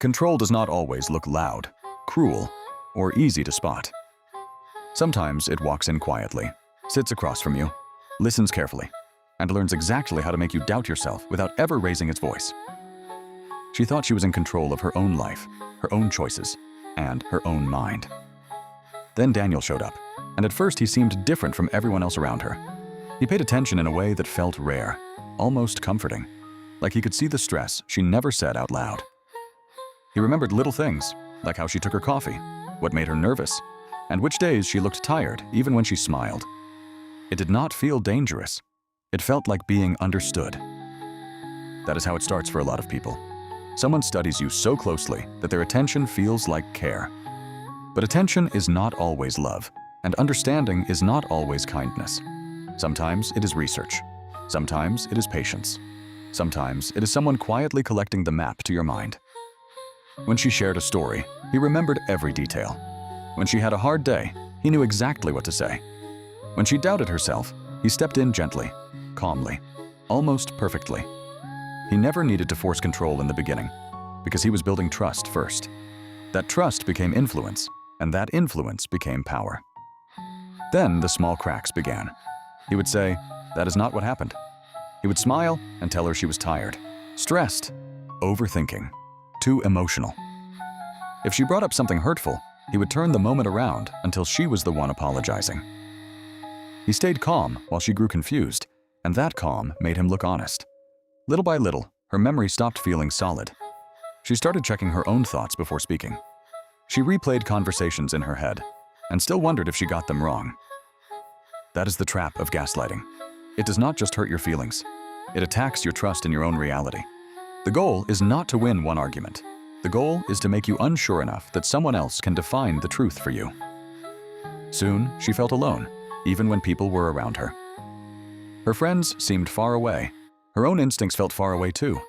Control does not always look loud, cruel, or easy to spot. Sometimes it walks in quietly, sits across from you, listens carefully, and learns exactly how to make you doubt yourself without ever raising its voice. She thought she was in control of her own life, her own choices, and her own mind. Then Daniel showed up, and at first he seemed different from everyone else around her. He paid attention in a way that felt rare, almost comforting, like he could see the stress she never said out loud. He remembered little things, like how she took her coffee, what made her nervous, and which days she looked tired even when she smiled. It did not feel dangerous. It felt like being understood. That is how it starts for a lot of people. Someone studies you so closely that their attention feels like care. But attention is not always love, and understanding is not always kindness. Sometimes it is research. Sometimes it is patience. Sometimes it is someone quietly collecting the map to your mind. When she shared a story, he remembered every detail. When she had a hard day, he knew exactly what to say. When she doubted herself, he stepped in gently, calmly, almost perfectly. He never needed to force control in the beginning, because he was building trust first. That trust became influence, and that influence became power. Then the small cracks began. He would say, "That is not what happened." He would smile and tell her she was tired, stressed, overthinking, too emotional. If she brought up something hurtful, he would turn the moment around until she was the one apologizing. He stayed calm while she grew confused, and that calm made him look honest. Little by little, her memory stopped feeling solid. She started checking her own thoughts before speaking. She replayed conversations in her head and still wondered if she got them wrong. That is the trap of gaslighting. It does not just hurt your feelings. It attacks your trust in your own reality. The goal is not to win one argument. The goal is to make you unsure enough that someone else can define the truth for you. Soon, she felt alone, even when people were around her. Her friends seemed far away. Her own instincts felt far away too.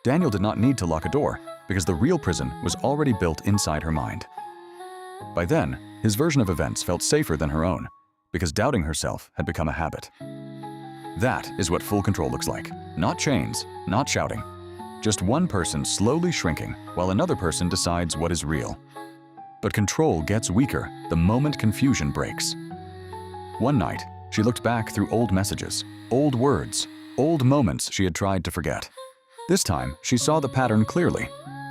Daniel did not need to lock a door because the real prison was already built inside her mind. By then, his version of events felt safer than her own because doubting herself had become a habit. That is what full control looks like. Not chains, not shouting. Just one person slowly shrinking while another person decides what is real. But control gets weaker the moment confusion breaks. One night, she looked back through old messages, old words, old moments she had tried to forget. This time, she saw the pattern clearly.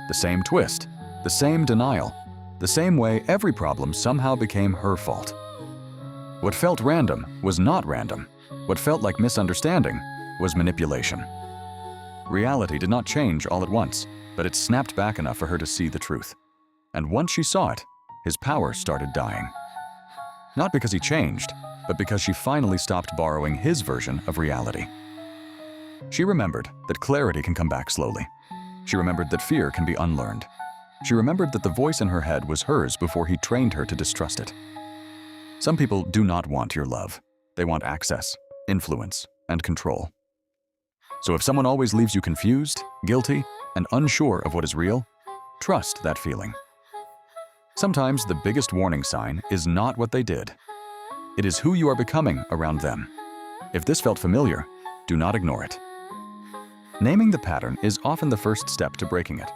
The same twist, the same denial, the same way every problem somehow became her fault. What felt random was not random. What felt like misunderstanding was manipulation. Reality did not change all at once, but it snapped back enough for her to see the truth. And once she saw it, his power started dying. Not because he changed, but because she finally stopped borrowing his version of reality. She remembered that clarity can come back slowly. She remembered that fear can be unlearned. She remembered that the voice in her head was hers before he trained her to distrust it. Some people do not want your love. They want access, influence, and control. So if someone always leaves you confused, guilty, and unsure of what is real, trust that feeling. Sometimes the biggest warning sign is not what they did. It is who you are becoming around them. If this felt familiar, do not ignore it. Naming the pattern is often the first step to breaking it.